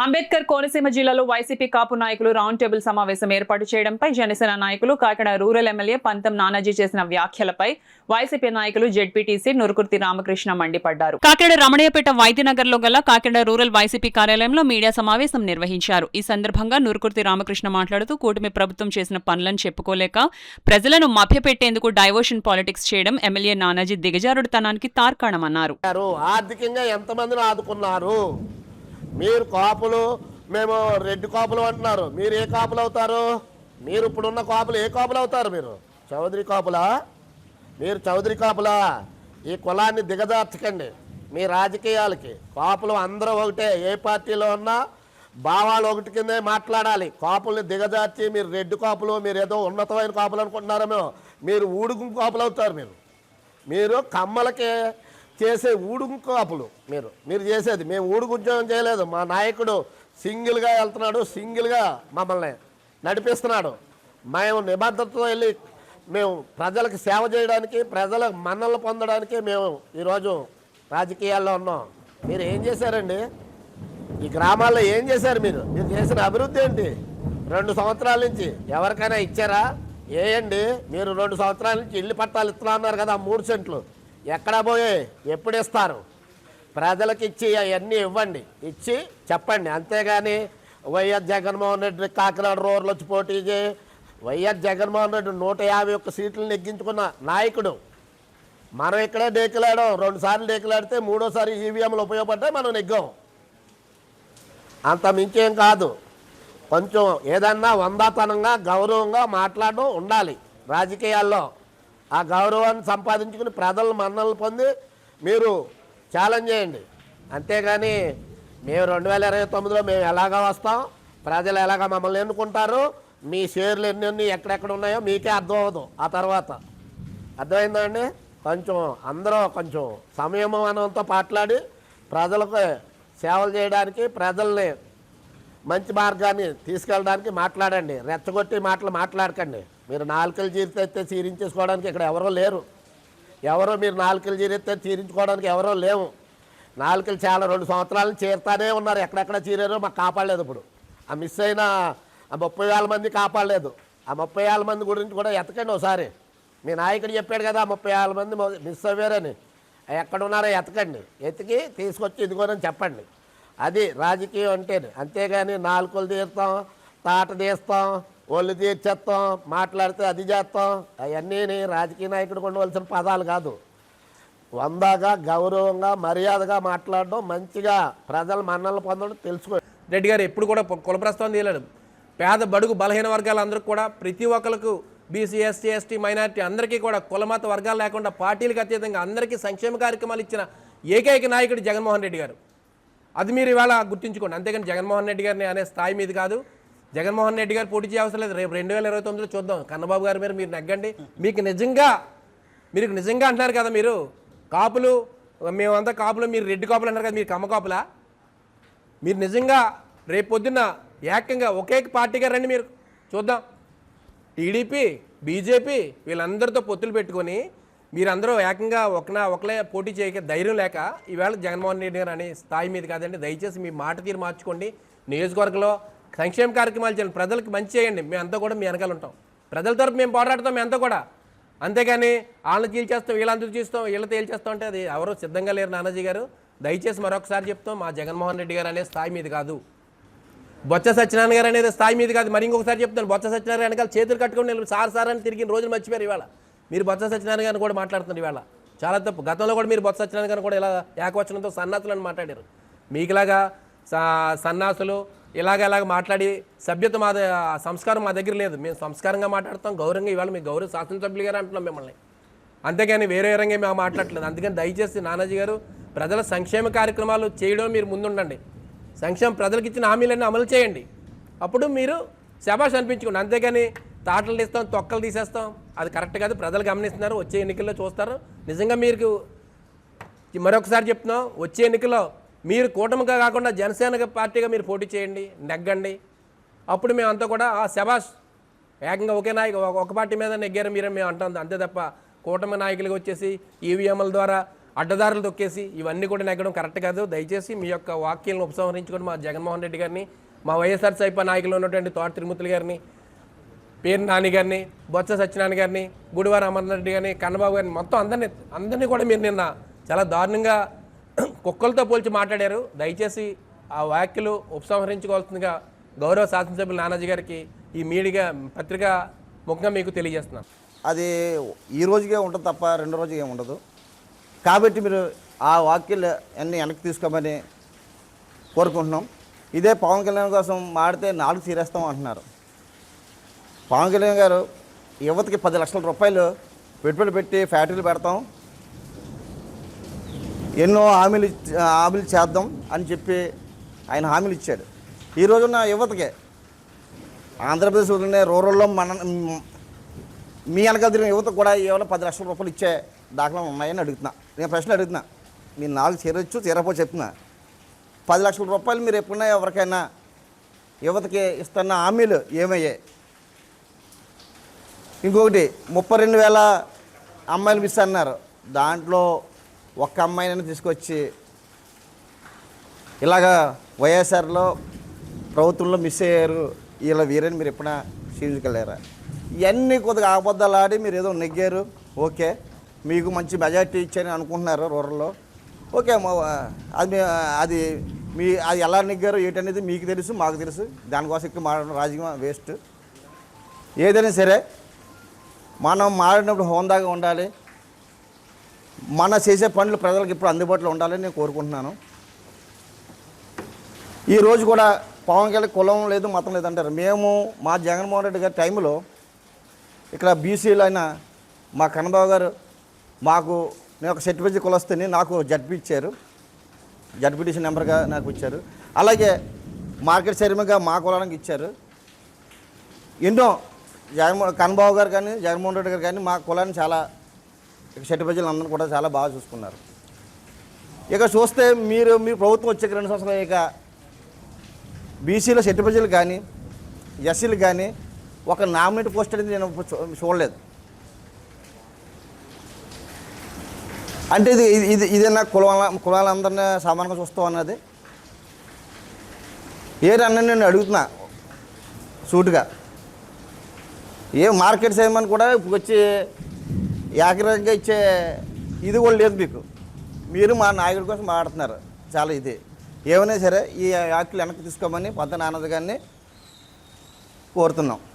అంబేద్కర్ కోనసీమ జిల్లాలో వైసీపీ కాపు నాయకులు round table సమావేశం ఏర్పాటు చేయడంపై జనసేన నాయకులు కాకినాడ రూరల్ ఎమ్మెల్యే పంతం నానాజీ చేసిన వ్యాఖ్యలపై వైసీపీ నాయకులు జెడ్పీటీసీ నురుకుర్తి రామకృష్ణ మండిపడ్డారు. కాకినాడ రమణయ్యపేట వైద్యనగర్ లో గల కాకినాడ రూరల్ వైసీపీ కార్యాలయంలో మీడియా సమావేశం నిర్వహించారు. ఈ సందర్భంగా నురుకుర్తి రామకృష్ణ మాట్లాడుతూ కూటమి ప్రభుత్వం చేసిన పనులను చెప్పుకోలేక ప్రజలను మభ్యపెట్టేందుకు డైవర్షన్ పాలిటిక్స్ చేయడం ఎమ్మెల్యే నానాజీ దిగజారుడుతనానికి తార్కాణమన్నారు. ఆర్థికంగా ఎంతమందిని ఆదుకున్నారు? మీరు కాపులు, మేము రెడ్డి కాపులు అంటున్నారు. మీరు ఏ కాపులు అవుతారు? మీరు ఇప్పుడున్న కాపులు ఏ కాపులు అవుతారు? మీరు చౌదరి కాపులా? మీరు చౌదరి కాపులా? ఈ కులాన్ని దిగజార్చకండి మీ రాజకీయాలకి. కాపులు అందరూ ఒకటే, ఏ పార్టీలో ఉన్నా భావాలు ఒకటి కిందే మాట్లాడాలి. కాపుల్ని దిగజార్చి మీరు రెడ్డి కాపులు, మీరు ఏదో ఉన్నతమైన కాపులు అనుకుంటున్నారేమో, మీరు ఊడుగు కాపులు అవుతారు. మీరు కమ్మలకి చేసే ఊడుగు కాపులు మీరు చేసేది. మేము ఊడుగు ఉద్యోగం చేయలేదు. మా నాయకుడు సింగిల్గా వెళ్తున్నాడు, సింగిల్గా మమ్మల్ని నడిపిస్తున్నాడు. మేము నిబద్ధతతో వెళ్ళి మేము ప్రజలకు సేవ చేయడానికి, ప్రజల మన్నలు పొందడానికి మేము ఈరోజు రాజకీయాల్లో ఉన్నాం. మీరు ఏం చేశారండి? ఈ గ్రామాల్లో ఏం చేశారు? మీరు చేసిన అభివృద్ధి ఏంటి? 2 సంవత్సరాల నుంచి ఎవరికైనా ఇచ్చారా? ఏండి మీరు 2 సంవత్సరాల నుంచి ఇల్లు పట్టాలు ఇస్తున్నా అన్నారు కదా, 3 సెంట్లు ఎక్కడ పోయే? ఎప్పుడు ఇస్తారు? ప్రజలకు ఇచ్చి అవన్నీ ఇవ్వండి, ఇచ్చి చెప్పండి. అంతేగాని వైఎస్ జగన్మోహన్ రెడ్డి కాకినాడ రూరల్ వచ్చి పోటీ చేయి. వైఎస్ జగన్మోహన్ రెడ్డి 151 సీట్లు నెగ్గించుకున్న నాయకుడు. మనం ఇక్కడే డేకిలాడాం. 2 సార్లు డేకిలాడితే 3ఓసారి ఈవీఎంలు ఉపయోగపడ్డాయి, మనం నెగ్గాం. అంత మించేం కాదు. కొంచెం ఏదన్నా వందాతనంగా గౌరవంగా మాట్లాడడం ఉండాలి రాజకీయాల్లో. ఆ గౌరవాన్ని సంపాదించుకుని ప్రజల మన్నలు పొంది మీరు ఛాలెంజ్ చేయండి. అంతేగాని మేము 2029లో మేము ఎలాగా వస్తాం, ప్రజలు ఎలాగా మమ్మల్ని ఎన్నుకుంటారు, మీ షేర్లు ఎన్ని ఎక్కడెక్కడ ఉన్నాయో మీకే అర్థం అవ్వదు. ఆ తర్వాత అర్థమైందా అండి? కొంచెం అందరూ కొంచెం సంయమనంతో మాట్లాడి ప్రజలకు సేవలు చేయడానికి, ప్రజల్ని మంచి మార్గాన్ని తీసుకెళ్ళడానికి మాట్లాడండి. రెచ్చగొట్టి మాటలు మాట్లాడకండి. మీరు 4 చీరితే చీరించేసుకోవడానికి ఇక్కడ ఎవరో లేరు. మీరు 4 చీరితే చీరించుకోవడానికి ఎవరో లేవు. 4 చాలా 2 సంవత్సరాలు చేరుతానే ఉన్నారు. ఎక్కడెక్కడ చీరారో మాకు కాపాడలేదు. ఇప్పుడు ఆ మిస్ అయిన 30,000 మంది కాపాడలేదు. ఆ 30,000 మంది గురించి కూడా ఎతకండి ఒకసారి. మీ నాయకుడు చెప్పాడు కదా 30,000 మంది మిస్ అయ్యారని. ఎక్కడున్నారో ఎతకండి, ఎతికి తీసుకొచ్చి ఇదిగోనని చెప్పండి. అది రాజకీయం అంటేనే. అంతేగాని 4 తీస్తాం, తాట తీస్తాం, ఒళ్ళు తీర్చేస్తాం, మాట్లాడితే అది చేస్తాం, అవన్నీ రాజకీయ నాయకుడు ఉండవలసిన పదాలు కాదు. వందగా గౌరవంగా మర్యాదగా మాట్లాడడం, మంచిగా ప్రజల మన్నలు పొందడం తెలుసుకోండి. రెడ్డి గారు ఎప్పుడు కూడా కుల ప్రస్తావన తీయలేడు. పేద బడుగు బలహీన వర్గాలందరికీ కూడా, ప్రతి ఒక్కరికి బీసీ ఎస్సీ ఎస్టీ మైనారిటీ అందరికీ కూడా కులమత వర్గాలు లేకుండా పార్టీలకు అతీతంగా అందరికీ సంక్షేమ కార్యక్రమాలు ఇచ్చిన ఏకైక నాయకుడు జగన్మోహన్ రెడ్డి గారు. అది మీరు ఇవాళ గుర్తుంచుకోండి. అంతేగాని జగన్మోహన్ రెడ్డి గారిని అనే స్థాయి మీద కాదు. జగన్మోహన్ రెడ్డి గారు పోటీ చేయవసరం లేదు. రేపు 2029లో చూద్దాం. కన్నబాబు గారి మీద మీరు నెగ్గండి. మీరు నిజంగా అంటున్నారు కదా, మీరు కాపులు, మేమంతా కాపులు, మీరు రెడ్డి కాపులు అంటారు కదా, మీరు కమ్మ కాపులా? మీరు నిజంగా రేపు పొద్దున్న ఏకంగా ఒకే పార్టీగా రండి, మీరు చూద్దాం. టీడీపీ బీజేపీ వీళ్ళందరితో పొత్తులు పెట్టుకొని మీరందరూ ఏకంగా ఒకలే పోటీ చేయక ధైర్యం లేక ఈవేళ జగన్మోహన్ రెడ్డి గారు అనే స్థాయి మీద కాదండి. దయచేసి మీ మాట తీరు మార్చుకోండి. నియోజకవర్గంలో సంక్షేమ కార్యక్రమాలు చేయండి, ప్రజలకు మంచి చేయండి. మేమంతా కూడా మీ వెనకాల ఉంటాం. ప్రజల తరపు మేము పోరాడతాం మేమంతా కూడా. అంతేగాని వాళ్ళని చీల్చేస్తాం, వీళ్ళందరూ చేస్తాం, వీళ్ళ తేల్చేస్తాం అంటే అది ఎవరో సిద్ధంగా లేరు నానాజీ గారు. దయచేసి మరొకసారి చెప్తాం, మా జగన్మోహన్ రెడ్డి గారు అనే స్థాయి మీద కాదు, బొత్స సత్యనారాయణ గారు అనేది స్థాయి మీద కాదు. మరి ఇంకొకసారి చెప్తాను, బొత్స సత్యనారాయణ వెనకాల చేతులు కట్టుకుని సార్ అని తిరిగిన రోజులు మర్చిపోయారు. ఇవాళ మీరు బొత్స సత్యనారాయణ గారిని కూడా మాట్లాడుతున్నారు. ఇవాళ చాలా తప్పు. గతంలో కూడా మీరు బొత్స సత్యనారాయణ గారిని కూడా ఇలా ఏకవచనంతో సన్నాసులు అని మాట్లాడారు. మీకులాగా సన్నాసులు ఇలాగ మాట్లాడి సభ్యత మా సంస్కారం మా దగ్గర లేదు. మేము సంస్కారంగా మాట్లాడతాం, గౌరవంగా. ఇవాళ మీ గౌరవ శాసనసభ్యులు గారు అంటున్నాం మిమ్మల్ని. అంతేగాని వేరే రంగా మేము మాట్లాడలేదు. అందుకని దయచేసి నానాజీ గారు ప్రజల సంక్షేమ కార్యక్రమాలు చేయడం మీరు ముందుండండి. ప్రజలకు ఇచ్చిన హామీలన్నీ అమలు చేయండి. అప్పుడు మీరు శభాష్ అనిపించుకోండి. అంతేగాని తాటలు తీస్తాం, తొక్కలు తీసేస్తాం, అది కరెక్ట్ కాదు. ప్రజలు గమనిస్తున్నారు, వచ్చే ఎన్నికల్లో చూస్తారు. నిజంగా మీరు మరొకసారి చెప్తున్నాం, వచ్చే ఎన్నికల్లో మీరు కూటమిగా కాకుండా జనసేన పార్టీగా మీరు పోటీ చేయండి, నెగ్గండి. అప్పుడు మేమంతా కూడా శభాష్ ఏకంగా ఒకే నాయకు ఒక పార్టీ మీద నెగ్గారు మీరే మేము అంటాం. అంతే తప్ప కూటమి నాయకులుగా వచ్చేసి ఈవీఎంల ద్వారా అడ్డదారులు తొక్కేసి ఇవన్నీ కూడా నెగ్గడం కరెక్ట్ కాదు. దయచేసి మీ యొక్క వాక్యాలను ఉపసంహరించుకొని మా జగన్మోహన్ రెడ్డి గారిని, మా వైఎస్ఆర్సీపీ నాయకులు ఉన్నటువంటి తోట తిరుమతులు గారిని, పేరు నాని గారిని, బొత్స సత్యనారాయణ గారిని, గుడివార అమర్నాథ్ రెడ్డి గారిని, కన్నబాబు గారిని మొత్తం అందరినీ కూడా మీరు నిన్న చాలా దారుణంగా కుక్కలతో పోల్చి మాట్లాడారు. దయచేసి ఆ వ్యాఖ్యలు ఉపసంహరించుకోవాల్సిందిగా గౌరవ శాసనసభ్యులు నానాజీ గారికి ఈ మీడియా పత్రికా ముఖంగా మీకు తెలియజేస్తున్నాను. అది ఈ రోజుకే ఉంటుంది తప్ప రెండో రోజుకే ఉండదు. కాబట్టి మీరు ఆ వాక్యాలు అన్నీ వెనక్కి తీసుకోమని కోరుకుంటున్నాం. ఇదే పవన్ కళ్యాణ్ కోసం మాడితే 4 తీరేస్తాం అంటున్నారు. పవన్ కళ్యాణ్ గారు యువతకి 10 లక్షల రూపాయలు పెట్టుబడి పెట్టి ఫ్యాక్టరీలు పెడతాం, ఎన్నో హామీలు చేద్దాం అని చెప్పి ఆయన హామీలు ఇచ్చాడు. ఈ రోజున్న యువతకే ఆంధ్రప్రదేశ్ వదిలిన రూరల్లో మీ వెనకాల తిరిగిన యువతకు కూడా ఏమైనా 10 లక్షల రూపాయలు ఇచ్చే దాఖలాలు ఉన్నాయని అడుగుతున్నా. నేను ప్రశ్న అడుగుతున్నా, మీరు 4 చేరొచ్చు చేరపో చెప్తున్నా. 10 లక్షల రూపాయలు మీరు ఎప్పుడైనా ఎవరికైనా యువతకి ఇస్తున్న హామీలు ఏమయ్యాయి? ఇంకొకటి 32,000 అమ్మాయిలు మిస్ అన్నారు. దాంట్లో ఒక్క అమ్మాయిని తీసుకొచ్చి ఇలాగా వైఎస్ఆర్లో ప్రభుత్వంలో మిస్ అయ్యారు ఇలా వీరని మీరు ఎప్పుడైనా క్షీణించగలరా? ఇవన్నీ కొద్దిగా అబద్ధాలు ఆడి మీరు ఏదో నెగ్గారు, ఓకే, మీకు మంచి మెజార్టీ ఇచ్చారని అనుకుంటున్నారు రూరల్లో, ఓకే. అది ఎలా నెగ్గారో ఏంటనేది మీకు తెలుసు, మాకు తెలుసు. దానికోసం ఇక్కడ మాట్లాడడం రాజకీయం వేస్ట్. ఏదైనా సరే మనం మాడినప్పుడు హోందాగా ఉండాలి, మన చేసే పనులు ప్రజలకు ఇప్పుడు అందుబాటులో ఉండాలని నేను కోరుకుంటున్నాను. ఈరోజు కూడా పవన్ కళ్యాణ్ కులం లేదు మతం లేదు అంటారు. మేము మా జగన్మోహన్ రెడ్డి గారి టైంలో ఇక్కడ బీసీలు అయిన మా కన్నబాబు గారు నేను ఒక సర్టిఫికేట్ కులొస్తేనే నాకు జడ్పీ ఇచ్చారు, జడ్పీటీసీ నెంబర్గా నాకు ఇచ్చారు. అలాగే మార్కెట్ చైర్మన్గా మా కులానికి ఇచ్చారు. ఎన్నో కన్నబాబు గారు కానీ జగన్మోహన్ రెడ్డి గారు కానీ మా కులాన్ని చాలా సర్టిఫికేట్లు అందరూ కూడా చాలా బాగా చూసుకున్నారు. ఇక చూస్తే మీరు ప్రభుత్వం వచ్చే 2 సంవత్సరాలు ఇక బీసీలో సర్టిఫికేట్లు కానీ ఎస్సీలు కానీ ఒక నామినేట్ పోస్ట్ అనేది నేను చూడలేదు. అంటే ఇదేనా కులాలందరినీ సమానంగా చూస్తాం అన్నది ఏరన్నా నేను అడుగుతున్నా సూటుగా. మార్కెట్ చేయమని కూడా ఇప్పుడు వచ్చి ఏకరంగా ఇచ్చే ఇది కూడా లేదు మీకు. మీరు మా నాయకుడి కోసం మాట్లాడుతున్నారు చాలా. ఇది ఏమైనా సరే ఈ వ్యాఖ్యలు వెనక్కి తీసుకోమని పంత నానాజీ గారిని కోరుతున్నాం.